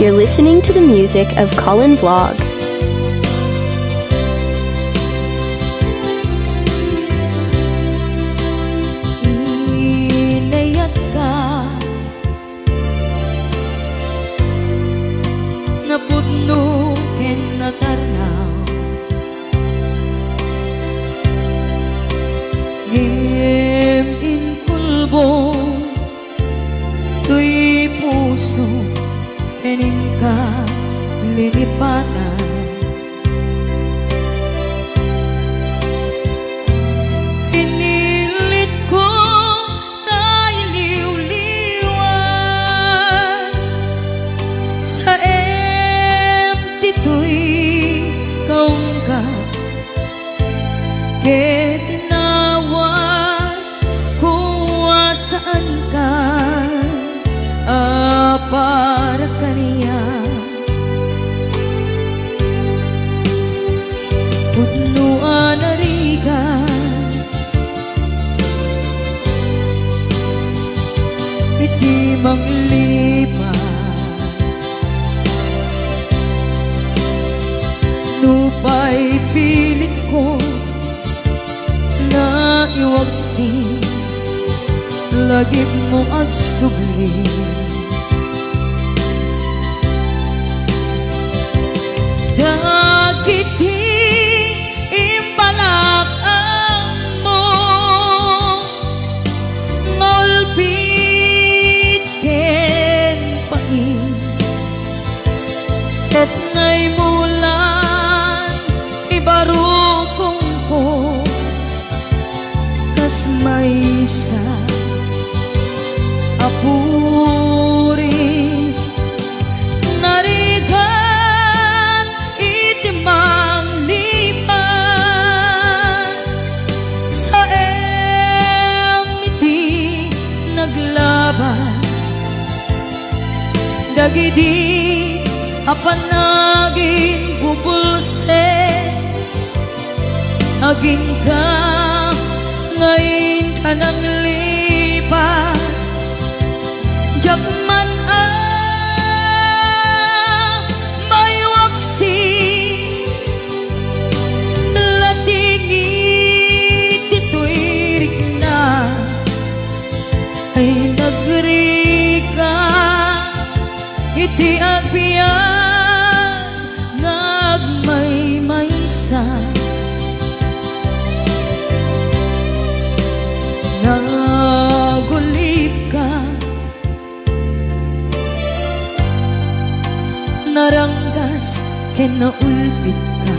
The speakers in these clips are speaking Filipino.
You're listening to the music of Colin Vlog. Inayat ka napudno ken natarnaw Gem in kulbo tuy puso kenin ka lilipatan Pinilit ko na iliw-liwan sa empty tuy kaungkat ke tinawag kung saan ka para kaniya Pudnuan na rigan Iti manglipat Nupay pilit ko na iwagsin Lagip mo at sublim Dagit imbalak ang mo Ngolpit ken pain Ket ngay mulan ibarukong ko Kas maysa apuris narigan itimang lipan sa emiti naglabas dagidi apanagin bubulse aging ka ngayon ka nang lipat Jakman may waksi latingit ituirik na ay nagrika iti agbiyan ngagmay-maysa nagulip ka naranggas ken naulpit ka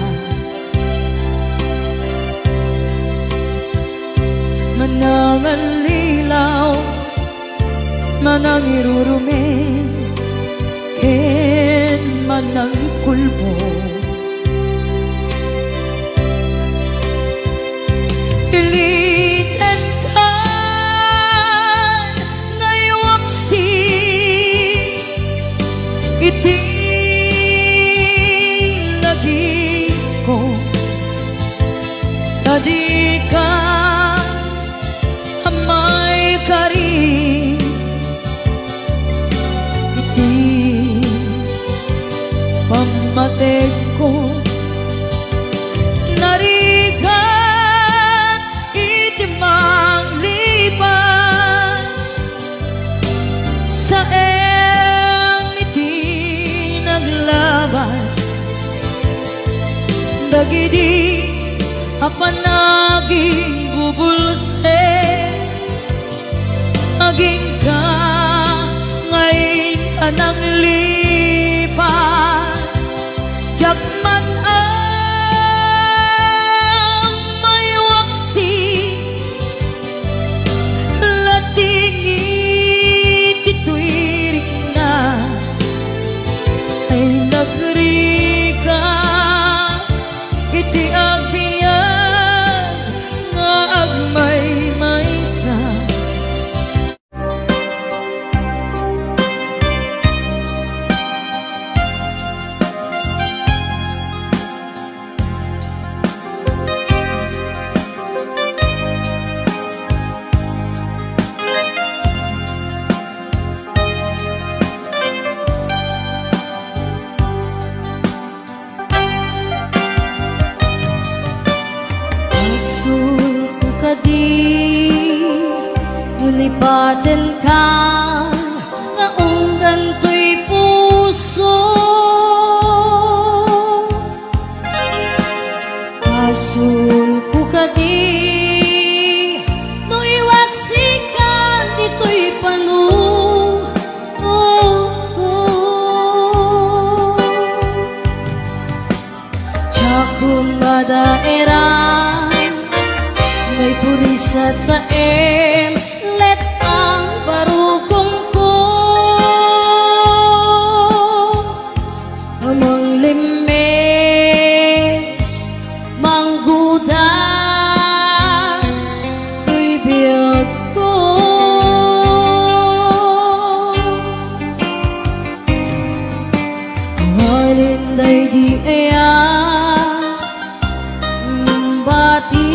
manangan lilaw manang irurumen ken manang kulbo iliten ka ngaywaksi iti ko tadi ka amay karin iti pamatek ko narigan iti manglipan sa iti naglabas dagidi apanaging bubulse aging ka ngayon ka nang lipat Jakman may waksi latingit ituirik na ay nagrika iti agbiyan kadi Nulipatan ka nga unggan to'y puso Asun ko kadi no iwaksikan dito'y panunod ko Tsakong madaeran may purisa sa let ang barugong ko Amang limes manggudas to'y biyag ko Halinday di ayan bati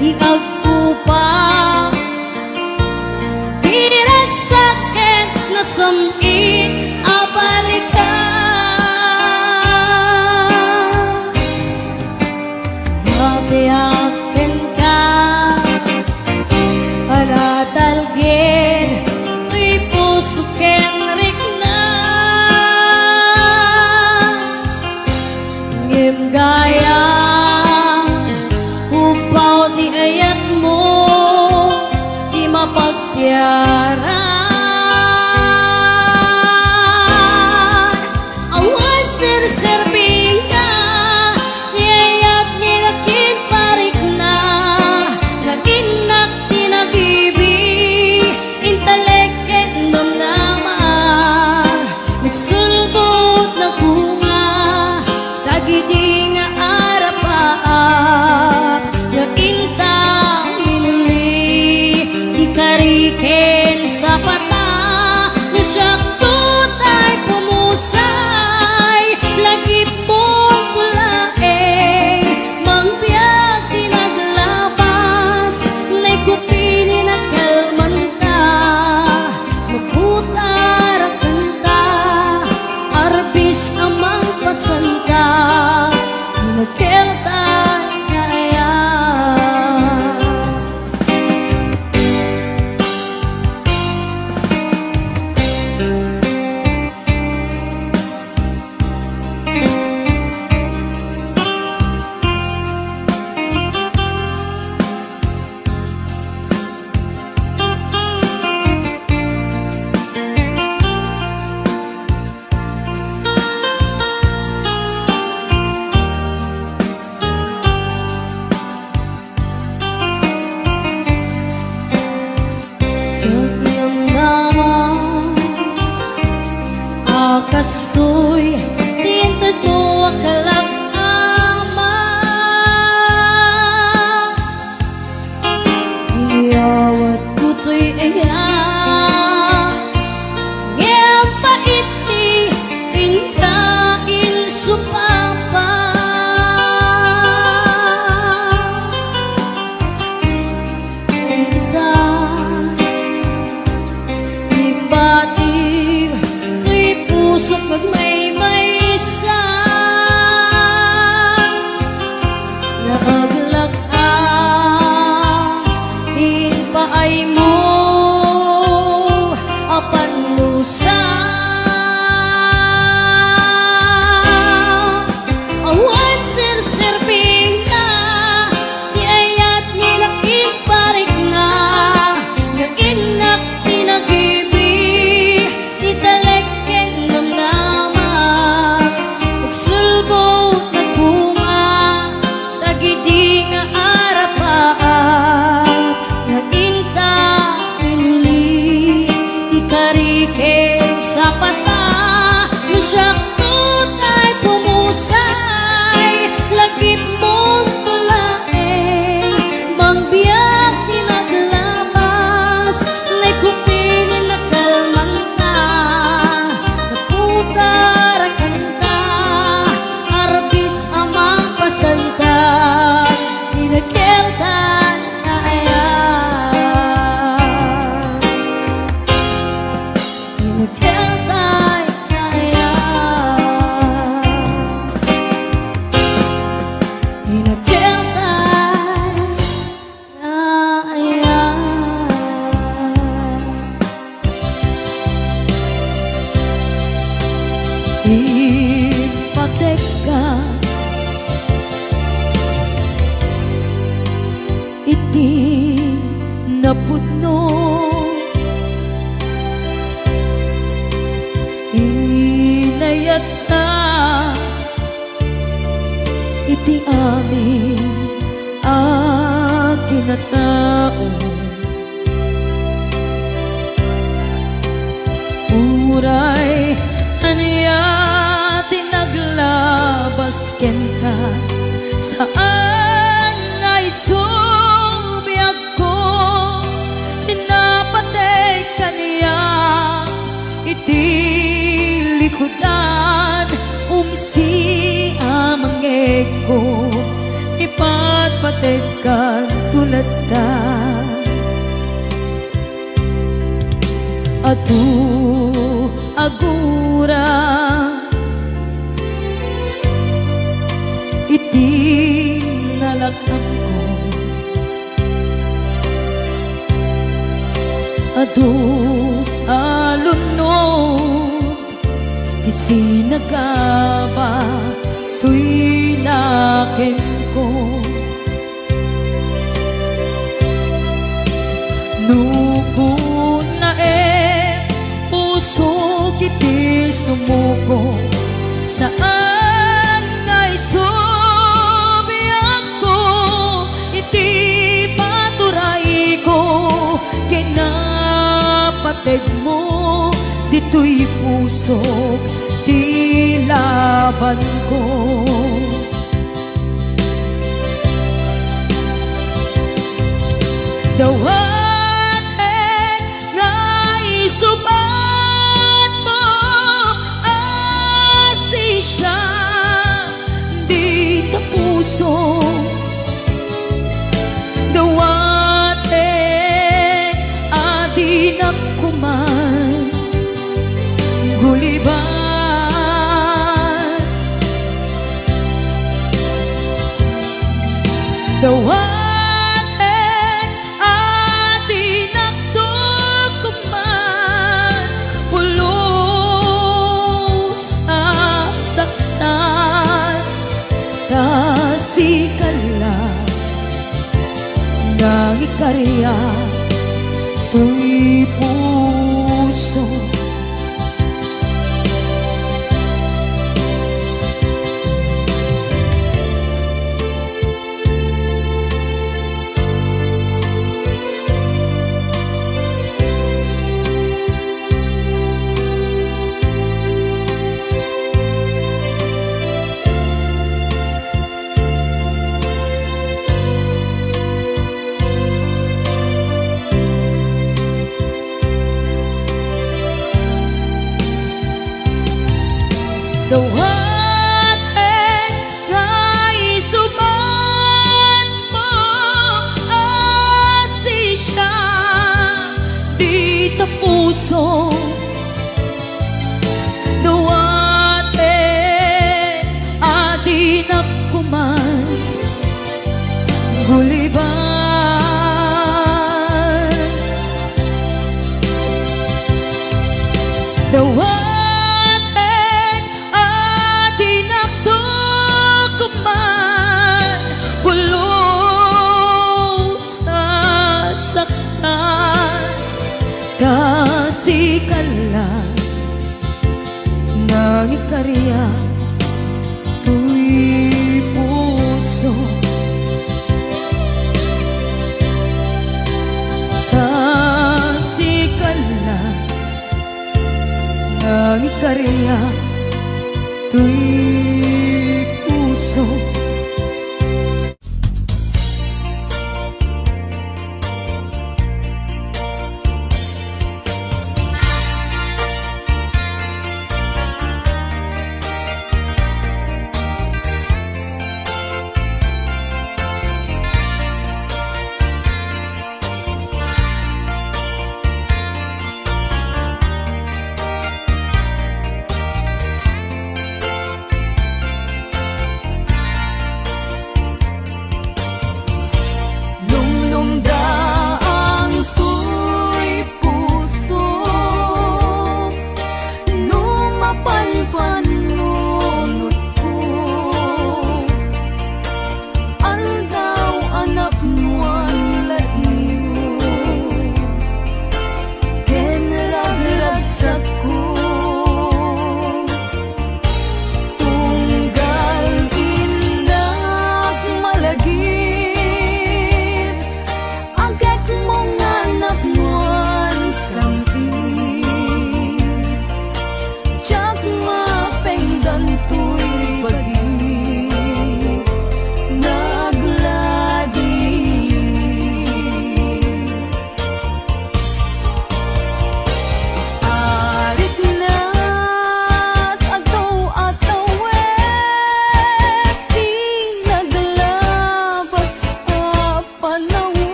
di agpupa Direk sakit na samit abalikan Mabiyakin ka para talgin Tuy puso kenrik na Ngimgaya di ayat mo di mapagpiaran Awan sir-serving ka di ayat nilakin parik na Naginak di nag-ibig inteleket namnaman Nagsulbot na bunga dagiti nga arapaan Ikariken sa pata na siyang tutay pumusay Lagi pong kulae Mangbiyak tinaglabas Na'y kupini na kalmanta Magputar ang kanta Arbis amang pasanta Magkelta Kastoy tintad mo akalang ama Iyawat ko to'y ayan Ngayon pa iti pinkain supapa Ibating pusok magmay-maysa Naaglag-ang hinpaay mo apan lusa Awan sir-serving na di ayat nilaking parik na Naginak tinag-ibig di talek Nagsulbot na bunga Dagiti nga arapaan Naginta pinuli Ikarike Iti patek ka, iti napudno, inayat ka, iti amin akinatao. Uray aniya tinaglabas ken ka, saan ay subiyag ko, tinapatay ka niya, iti likodan umsi amangeg ko, ipatpatay ka tulad ta. Atu agura iti nalakam ko, adu alunod isinagaba tuy naken ko. Nuko na puso kiti sumuko, saan ay subiyag ko, iti paturay ko, kinapatid mo, dito'y puso, di laban ko. Dawat nga isubat mo, asi siya di ta puso. Dawat adi nakuman guliban. Dawat nang ikarya tuy puso. Dawat nga isuban mo, asi siya di ta puso. Dawat adi nakuman guliban. Dawat kasikala nang ikarya tuy puso. Kasikala nang ikarya tuy puso.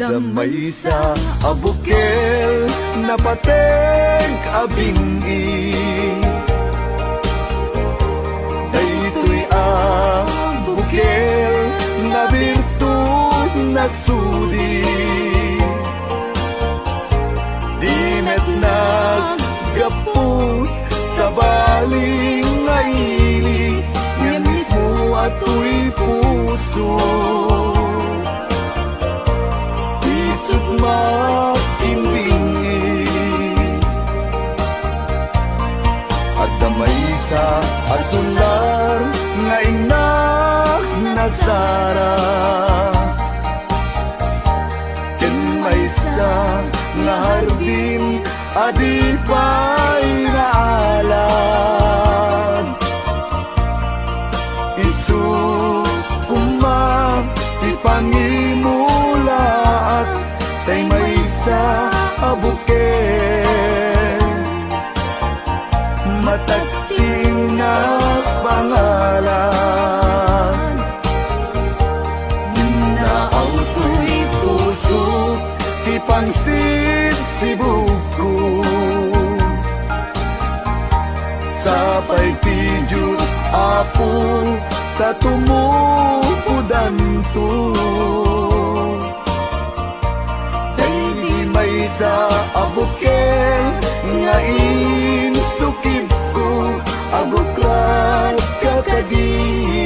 Adamay sa abukel na pateng abingi daytoy abukel na birtud na sudi dimet naggapot sa baling ngaili nga mismo ato'y puso isut makimbingi at damay sa asular nga inak na sara ken may sa nga hardin adipay na alam isu kumang ipangimula at tay may sa abukel matagting na pangalan naaw to'y puso ipangsid si buko sapay ti Diyos apo tatumupudan to dahil may sa abukel nga insukib ko abuklat kakadin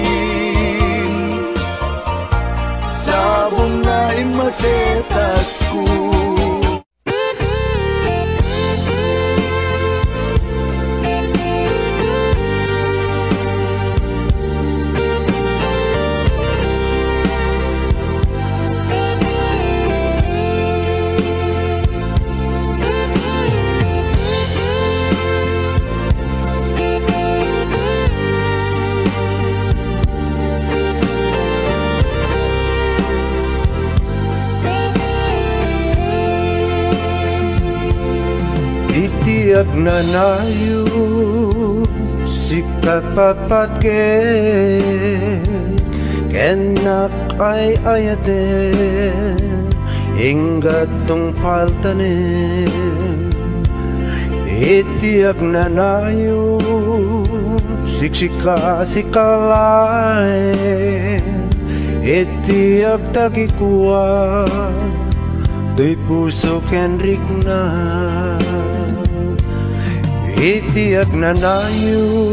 sabong nga imasetas ko. Itiyak na nayo sikat papatke kenak ay ayate ingat tong paltane itiyak na nayo siksika sikalay itiyak tagikuwa do'y puso kenrik na itiyak na nayo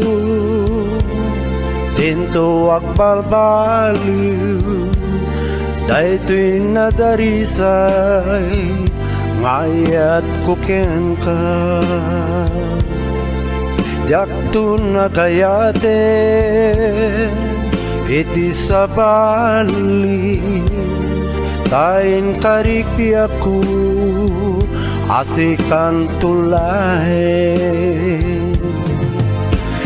dinto agbalbaliw daytoy nadarisay ngayat kuken ka jakto nagayate iti sa bali tain karikpi ako asikan tulay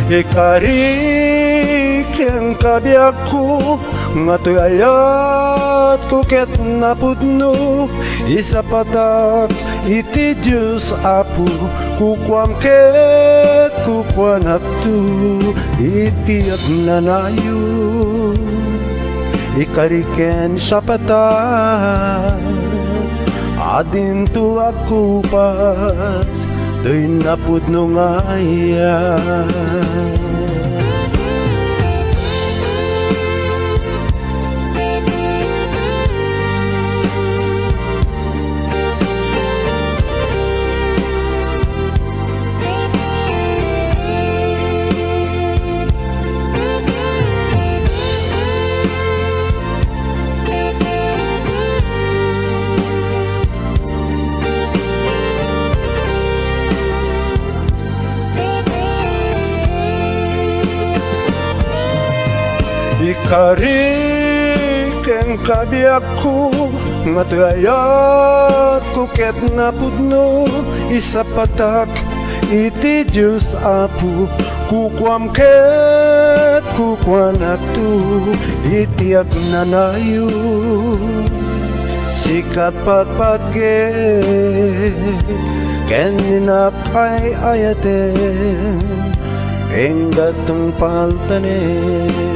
ikarik yang kabiyak ko ngatoy ayat ko ket napudno isa patak iti Diyos apo kukwam ket kukwanak tu itiyak na nayo ikariken sa patak adin tu aku pas do'y napudno ngaya ikarik ang kabiyak ko matayat ko ket napudno isa patak iti Diyos apo kukwam ket kukwanak tu itiyak na nayo sikat patpatke ken ninapay ayate enggat tong paltanen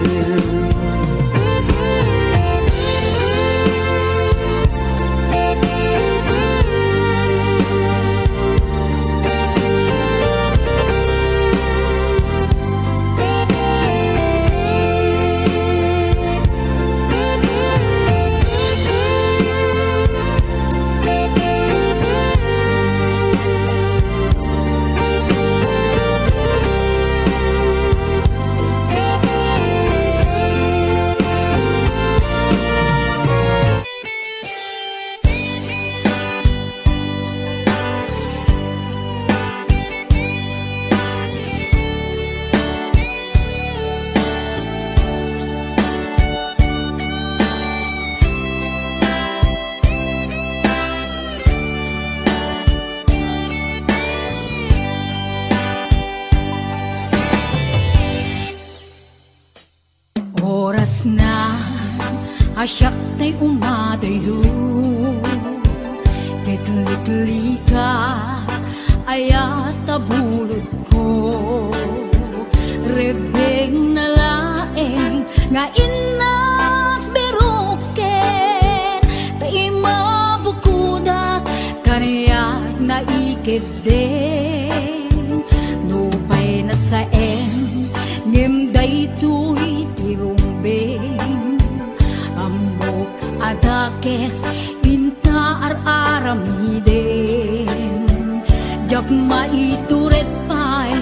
asyak tay umadayo Litli ka ayat tabulod ko Rebeng na laeng nga inak beruken Taima bukudak kaniyak na ikeden Nupay na saen ngimday tuy tirumbeng Amok adakes aramiden Jak maituret pay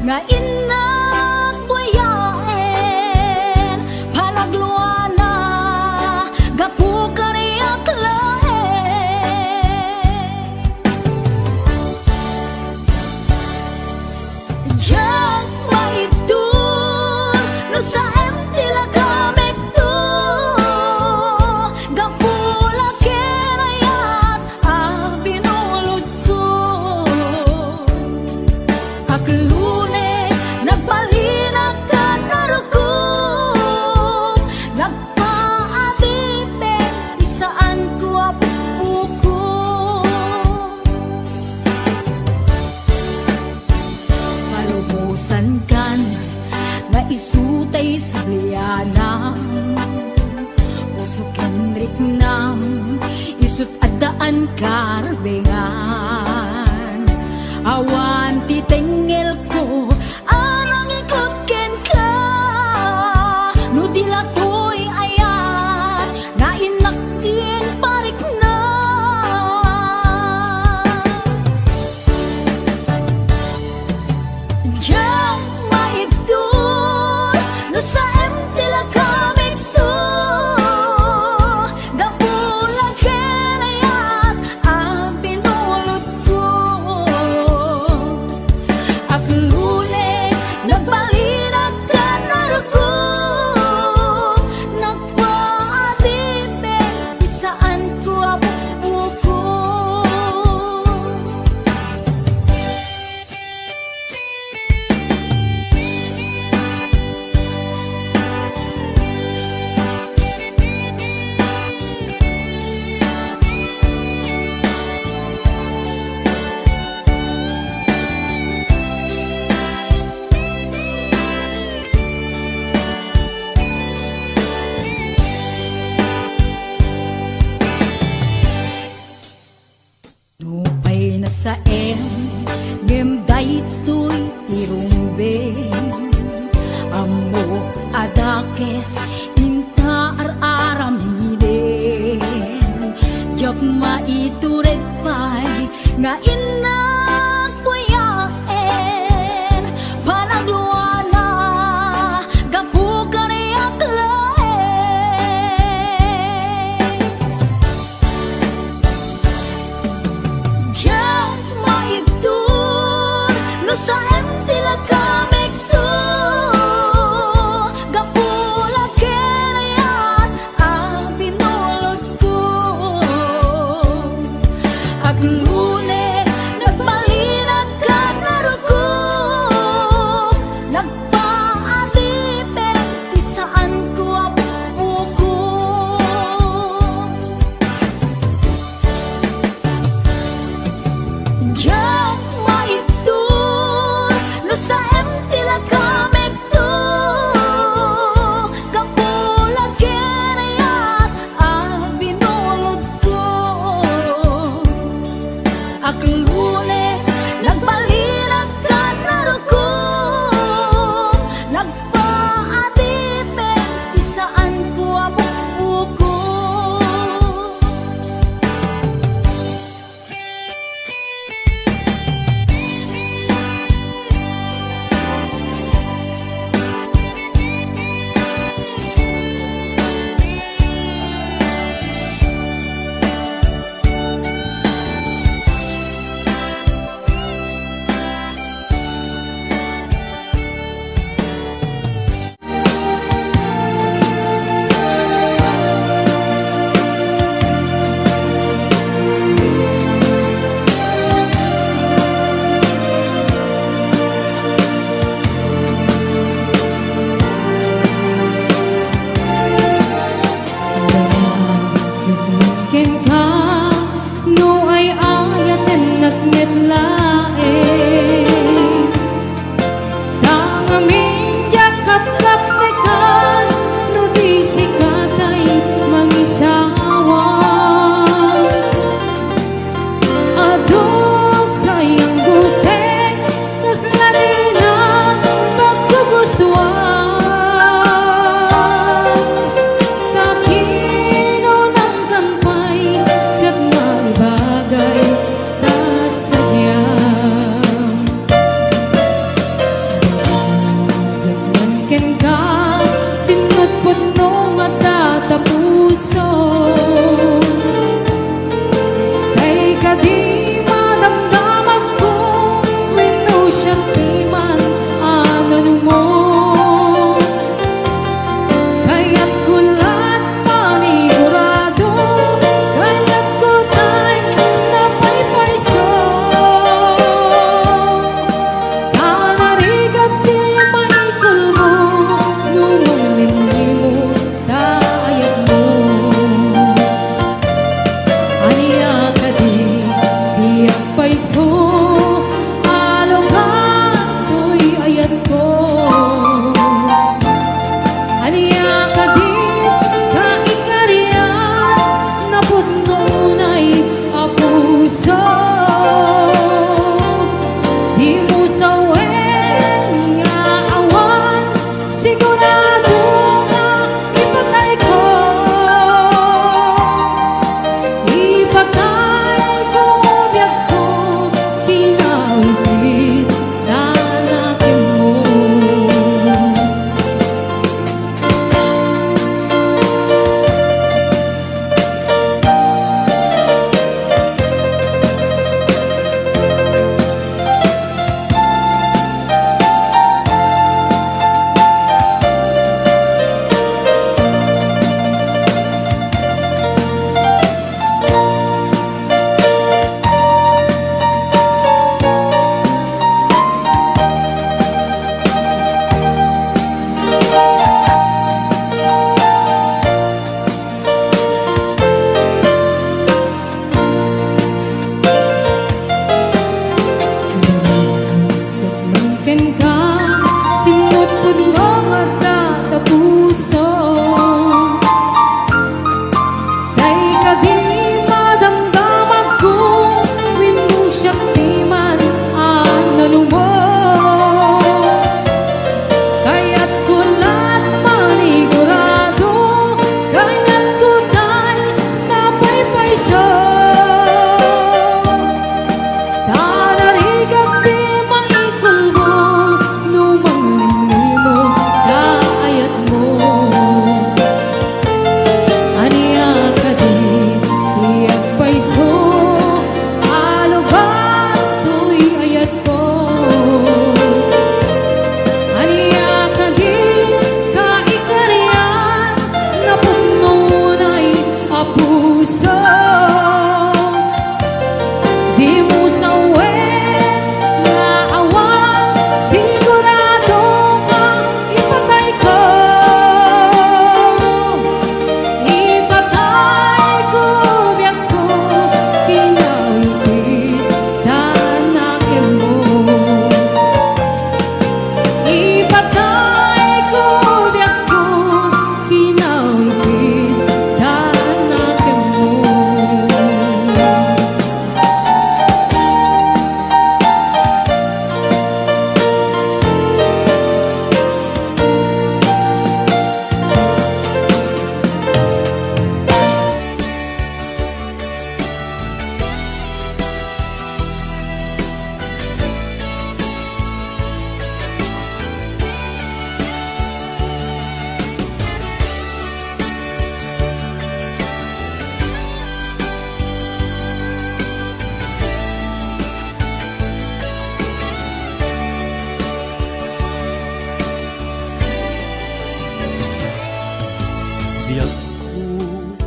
nga inak buyaen Palagluana gapu kariyak lahen Jak maitur no sa emtila kamek to Gapu isutay subliana Usukan ritnam Isut adaan karbengan Awan titengel ko Anang ikutken ka Nudila ko'y ayat Na inaktin parik na Jang maibdo sa emtila kamik to Gapulang kenayat ang pinulot ko At lune nagbalinag ka naruko Nagpaatipin isaan ko apupo Nupay na sa em Gemday to'y tirumbeng Amo adakes Inta aramiden Jak maituret pay Nga inak buyaen Panagluana Gapu kaniyak lahen Jak maibdur no sa emtila kamek to Gapula kenayat ang pinulot ko At lune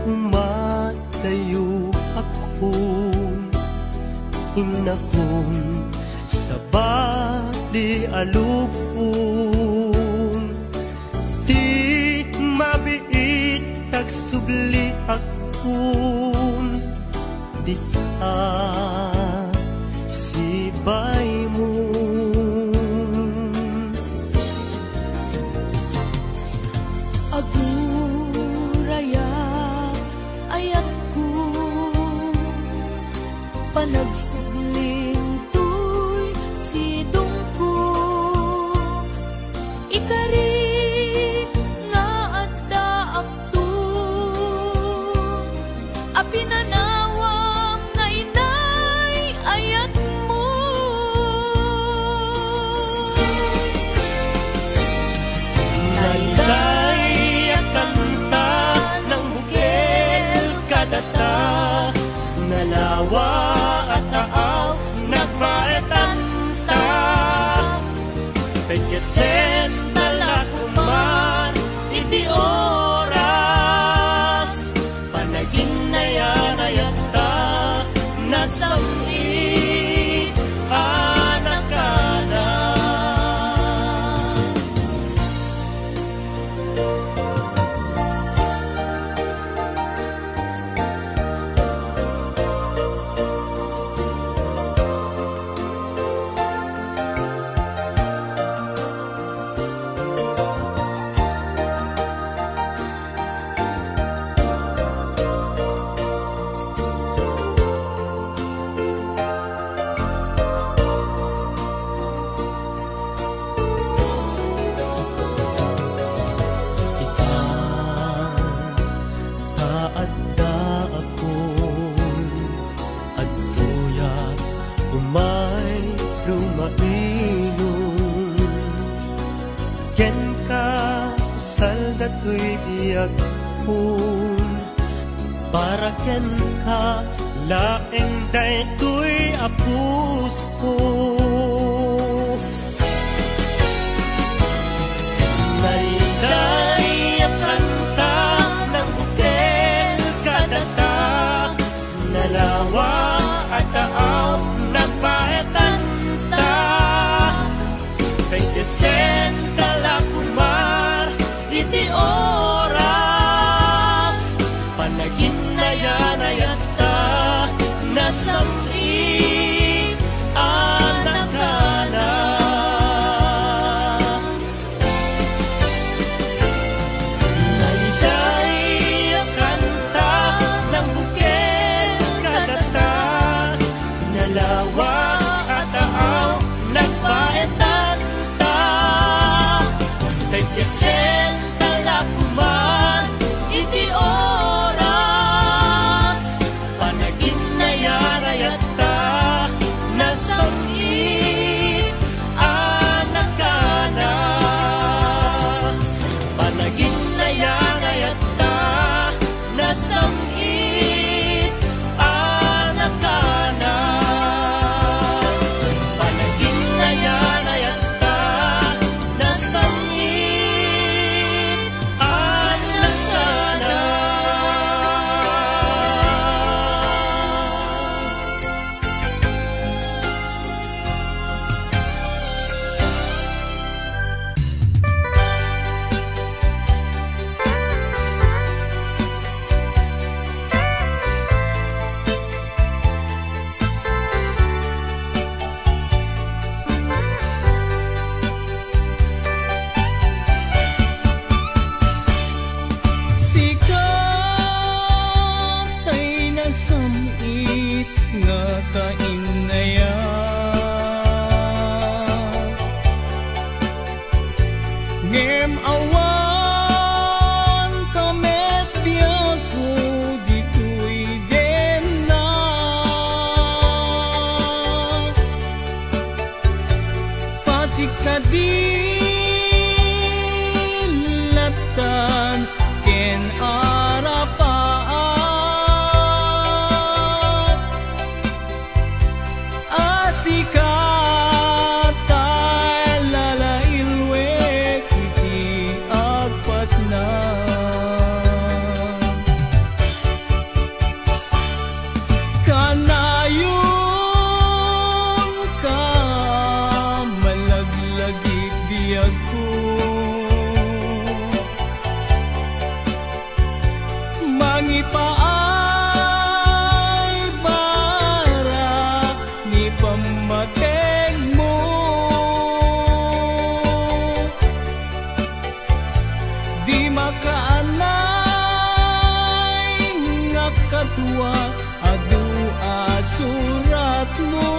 umatayo akong inakong sa bali alupong. Di mabiit tagsubli akong di sibay mo. Aguraya ayat ko panagsubling tuy sidong ko ikari nga adda akto apinanawang nga inay ayat mo. Nainay at kanta ng bukil kadata, nalawa at taaw nagpaetanta. Pagkasen talakuman iti oras, panaging nayanayata nasamit anak ka na. Taadda akong agtuyat umay lumainon. Ken ka usal dato'y biyag kun, para ken ka laeng daytoy apus ko. Nainday at kanta ng bukil kadata, nalawa at taaw nagpaetanta. Pagkasen talakumar iti oras, panagin na yanayata nasamit anak ka na. Nainday ang kanta ng bukil kadata, nalawa at taaw nagpaetanta. Pagkasen talakuman iti oras, panagin na yaraya Mangipaay bara ni pamateng mo, di makaanay nga kadwa adu asurat mo.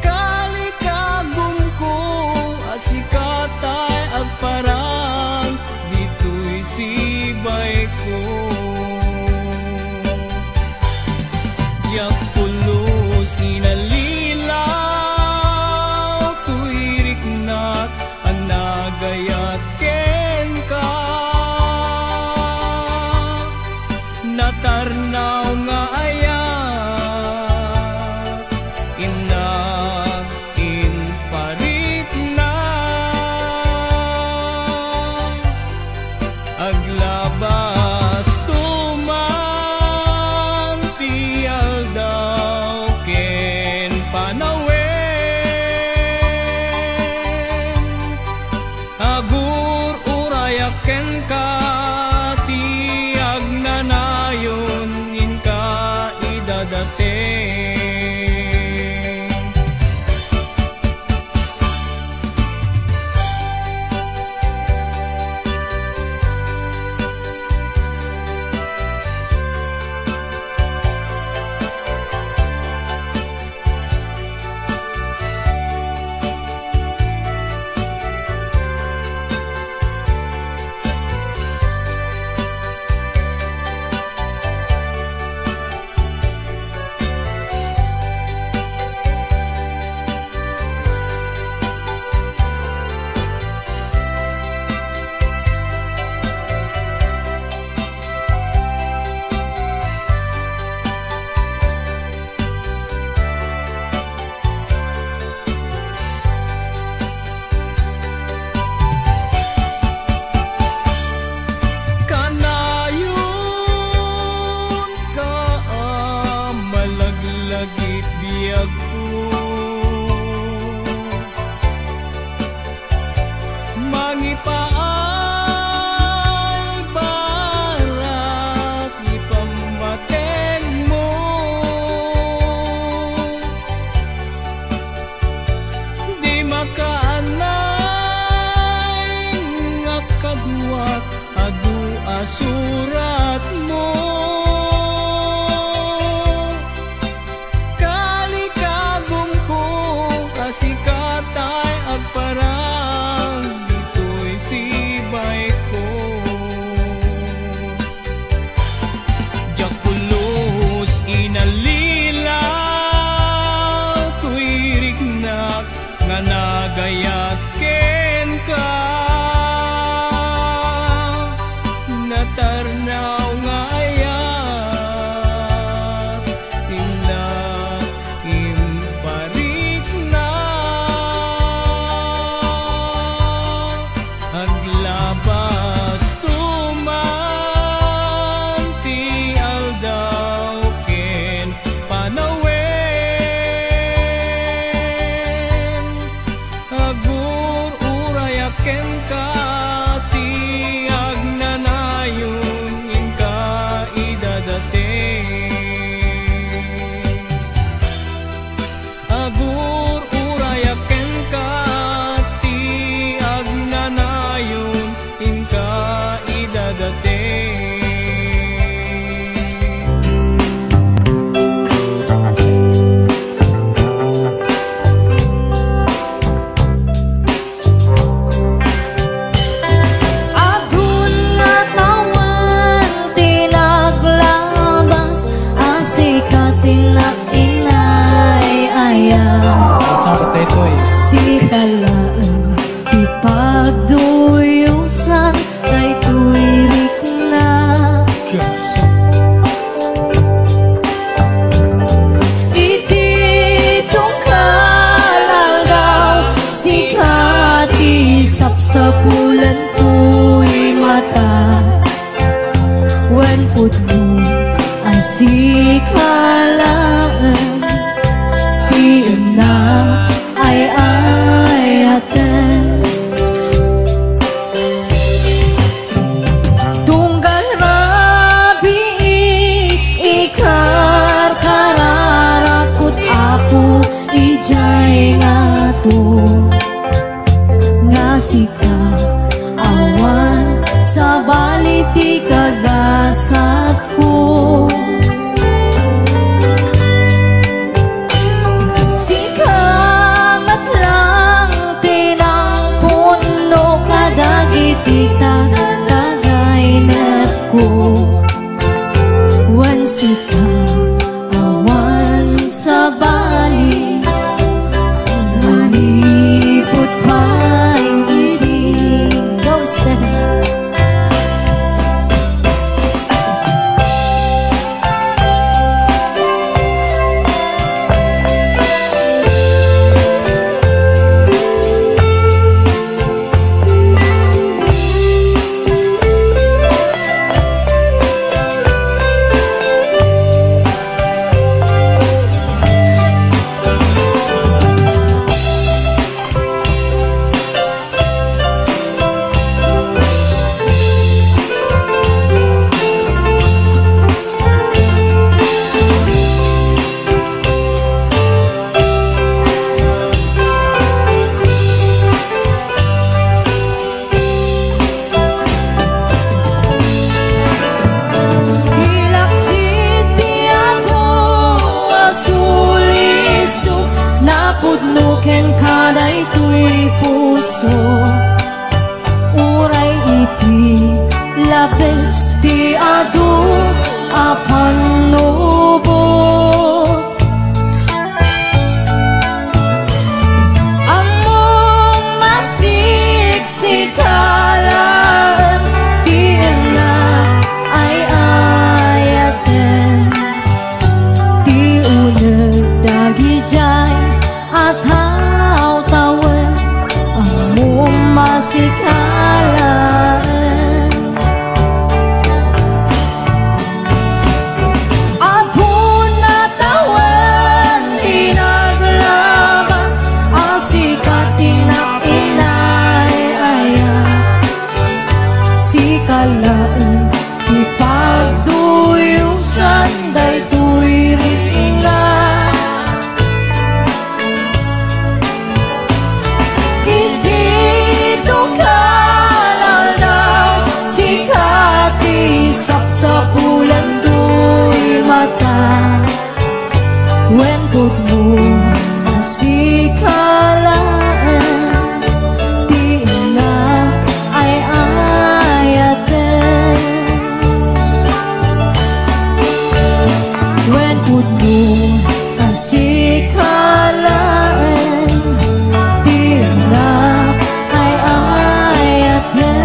Kalikagum ko asikatay agparang dito'y sibay ko. Diyak pulos inalilaw tuirik na't anagayat ken ka. Natarnaw nga ayat inag inparit na aglabas tuman tial daw ken panawen. Agur urayak ken ka tiag nanayon inka idadate. Kanayon ka malaglagit biyag ko, mangipaay barat ipamateng mo, di makaanay nga kadwat adu asurat mo. Kalikagum ko asikatay agparang dito'y sibay ko. Diyak pulos inalilaw tuirik na nga nagayat ken ka. Natarnaw nga ayat inag imparit na aglabas tuman tial daw ken panawen. Agur urayak ken ka tiag nanayon inka idadate. Agur urayak ken ka tiag nanayon inka idadate. Agun nga tawan tinaglabas asikatin na inay ayaw. Si kalaan ipagduyusan kay tuirik na. Ititong kalagaw sikat isap sa bulan tu'y mata. Wen putlo asikalaan tiyan na ay ayatan. ti kagasat ko. Sikamat lang tinangpon no kadagiti tagaynat ko. Wan sika awan sa bali manipot pa'y ngiti. Go Stephen. Napudnuken kaday tuy puso, uray iti labes ti adu apan nubo. Among masiksikalan ti na ay ayaten, ti uneg dagi jay at haw-tawen among masikalan. Apun natawen di naglabas ang sikat tinag-inay-ayan. Sikalaan ipagduyusan daytoy ringan. When good mo nasikalaan, di na ay ayaten. When good mo nasikalaan, di na ay ayaten.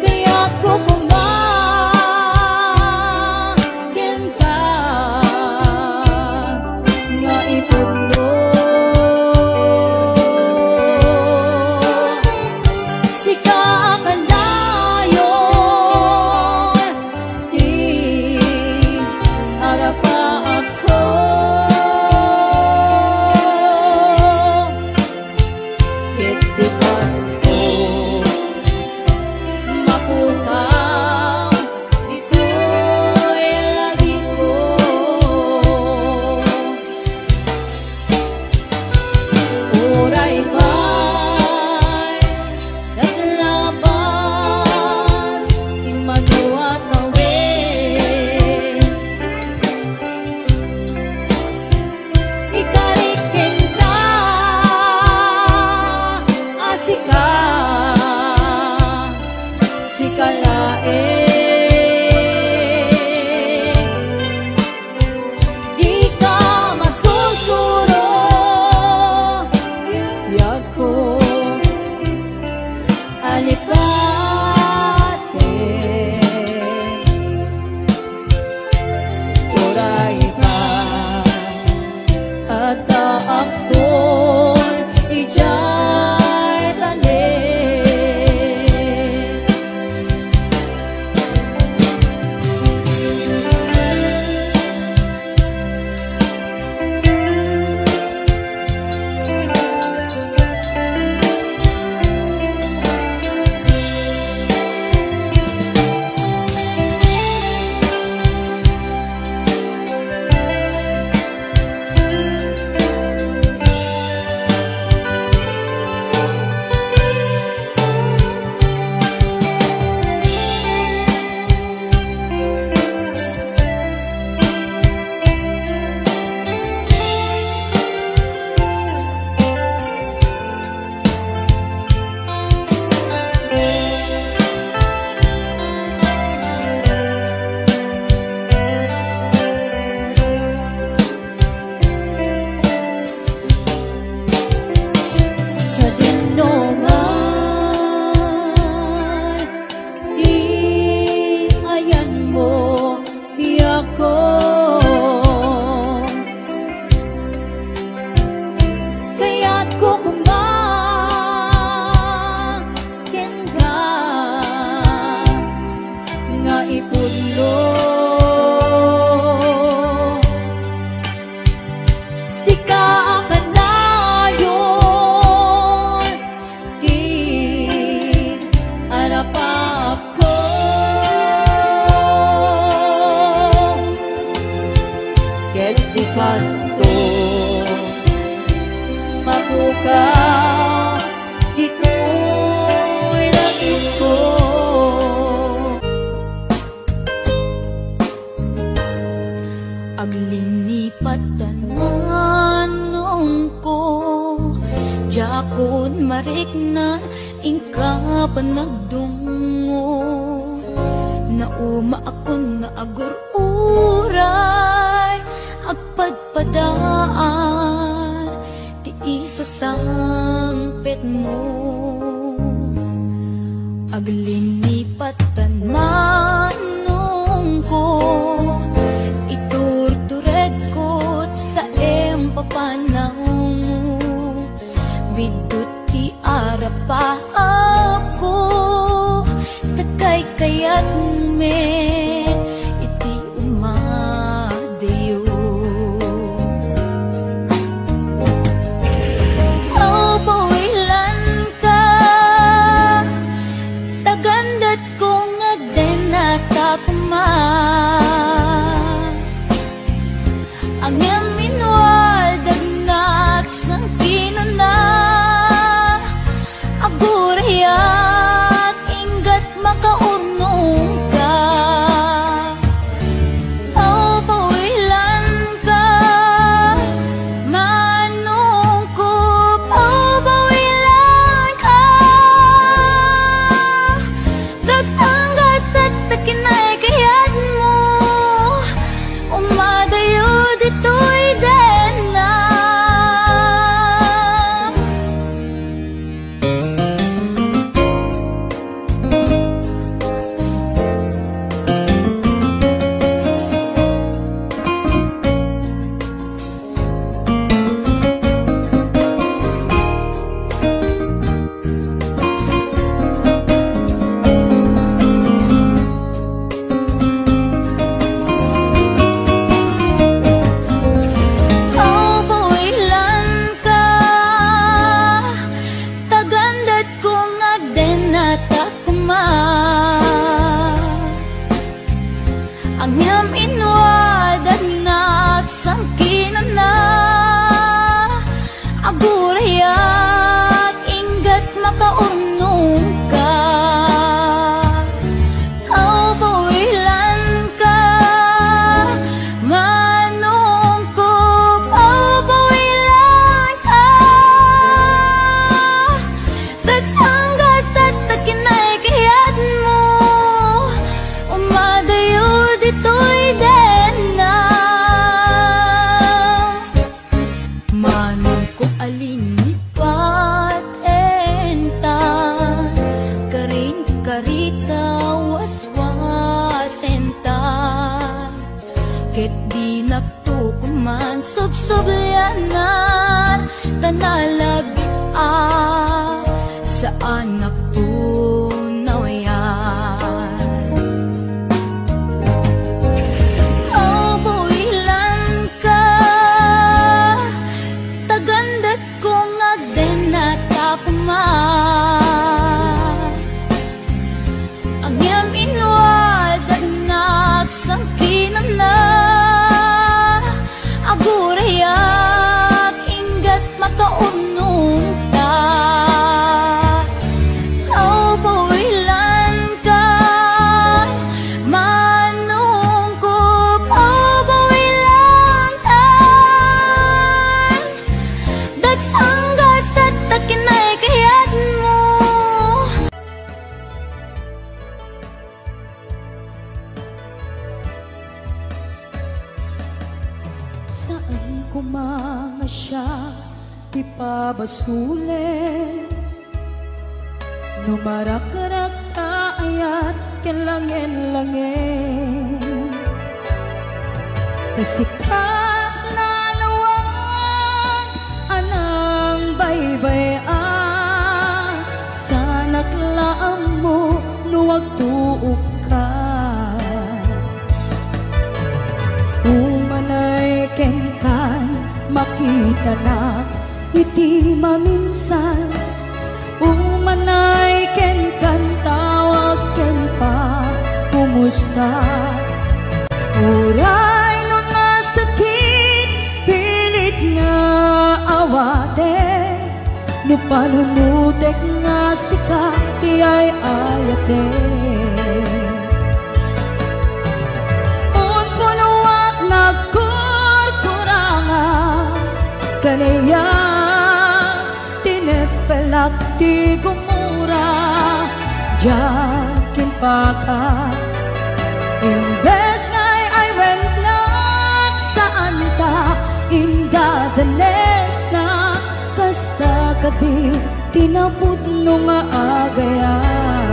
Kaya ko pumakin ka ato mapukaw ito'y langit ko. Aglinipat tananong ko jakod marikna ingka panagdungo nauma akon nga agur-uray agpadpadaan ti isa sangpet mo. Aglinipat tananong ko iturtured ko sa empapanang bidut ti arapa ako takay kayat me iti umadayo. Aw pawilan ka tagandat kong agdenata kuma ang yaminwadag na sang kinana agurayat inggat makaunong ka. Aw pawilan ka manungkop. Aw pawilan ka dagsanggas at takinay kayat mo umadayo dito'y dena. Aw pawilan ka tagandat kong agdenata kuma ang yam inwadan nagsangkinan na agurayat inggat makaunong ka. Aw pawilan ka manungkop. Aw pawilan ka dagsanggas at takinay kayat mo umadayo dito'y dena. Manungkop alinipat enta karin karita waswasenta ket di nagtukuman subsubyanan tanalabit sa anak tunawayan. Aw pawilan ka tagandat kong agdenata kuma ang yam inwadag nagsangkinan na agurayat inggat makaunong ta. Aw pawilan ka manungkop. Aw pawilan ka dagsanggas at takinay kayat mo. Saan ko mga siya ipabasulit numarak-rak ayat kelangin-langin kasikat na lawang anang baybayan sanak laam mo nuwag tuok ka umanay kenkan makita na iti maminsan umanay kenkan tawag ken pa kumusta uray no nasakit no panunutek nga sika ti ay ayate. Un punuak nagkurkuranga kanaya tinepelak ti gumura jakin paka. Imbes ngay ay went not saan ta inda danes na kasta kadi tinaput no nga agayan.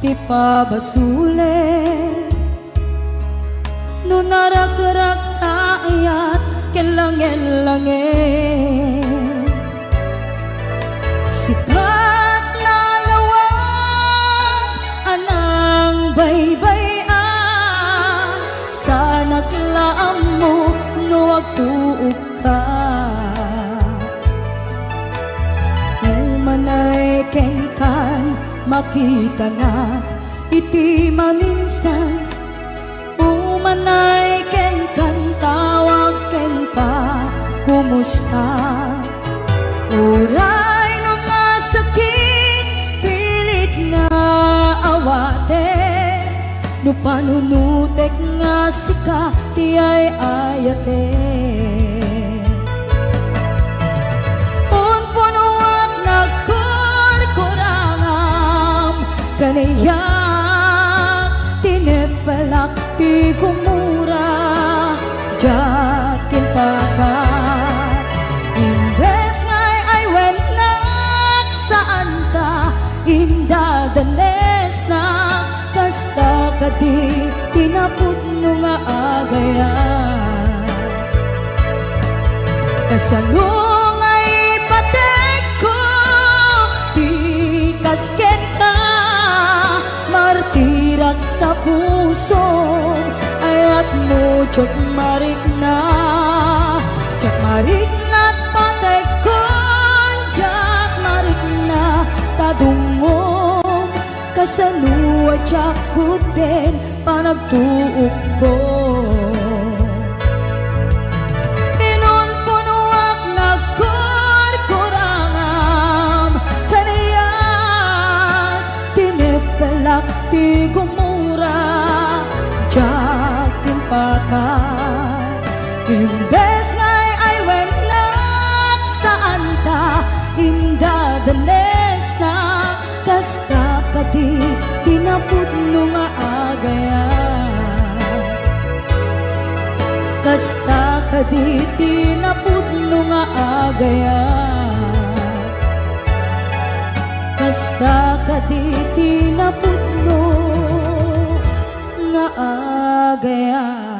Ti pabasule no narak-rak ayat kelangen-langen sikat na lawang anang baybayan sa naglaam mo no agtuog ka umanay kengkan makita na iti maminsan umanay ken kan tawag ken pa kumusta uray no nga sakit pilit nga awate no panunutek nga sika ti ay ayate. Kanayak tinepelak ti gumura jakin pakat imbes ngay ay wenak saan ta inda danes na kasta kadi tinaput no nga agayan. Kasalong ay patek ko ti kasken ka martirak ta puso ayat mo jak marik na patek kon jak marik na tadungom kasalua jak kuten panagtuok ko. Inon punuak nagkurkurangam kanayak tinepelak ti gumura jakin pakat imbes ngay ay wenak saan ta inda danes na kasta kadi tinaput no nga agayan. Kasta kadi tinaput no nga agayan. Kasta kadi tinaput no nga agayan.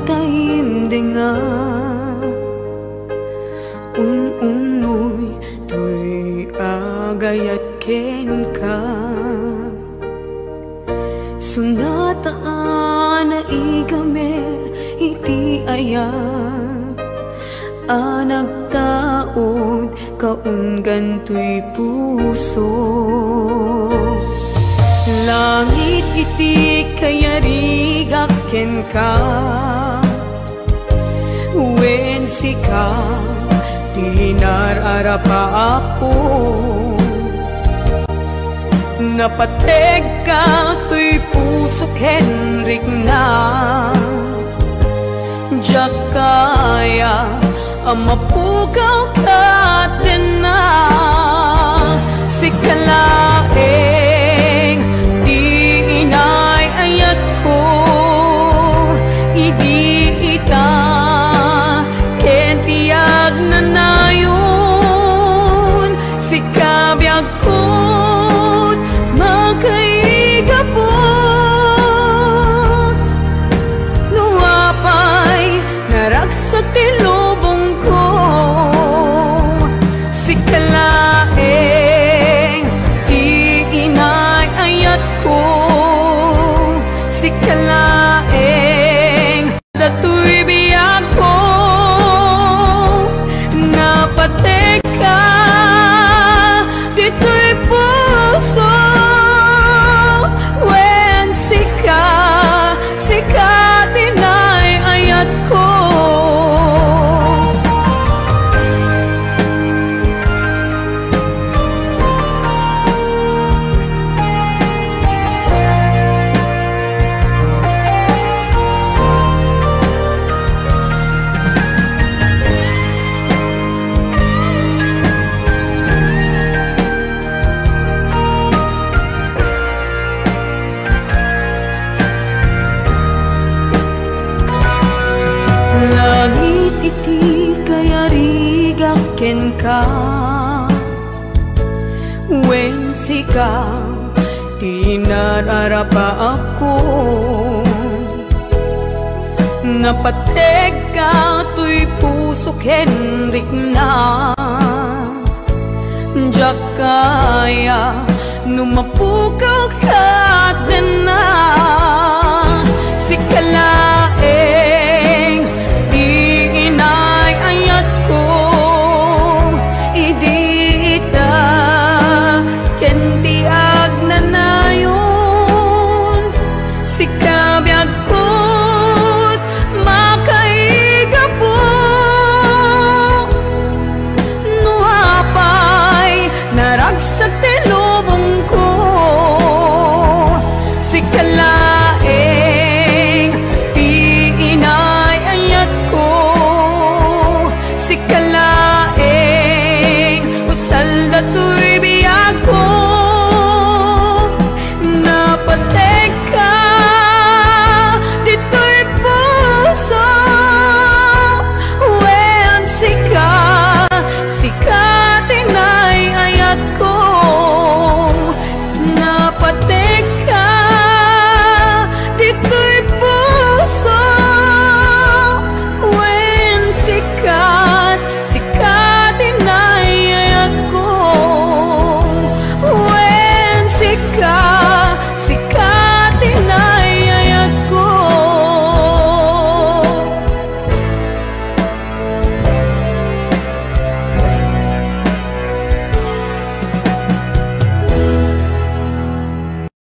tayim denga unoy tuy agayat ken ka sunataan na igamer iti ayat anak taod kaunggan tuy puso langit iti kayarigak ken ka wen sika tinararapa ako napateg ka tuy puso Henrik na diyak kaya amapugaw ka din na sikalaeng di inay ayat ko idi ita ken tiyag na nayon sikabiyag ko't magkaigapot nuapay naragsak ti lubong ko sikalaeng di inay ayat ko sikalaeng dato'y biyag ko napateg ka dito'y puso wen sika dinay ayat ko langit iti kayarigak ken ka wen sika tinararapa ako napateg ka tuy puso Henrik na diyak kaya numapukaw ka din na sikalaeng di inay ayat ko idi ita ken tiyag na nayon sikabiyag ko't makaigapot nuapay naragsak ti lubong ko sikalaeng di inay ayat ko sikalaeng usal dato'y biyag ko napateg ka dito'y puso wen sika tinay ayat ko napateg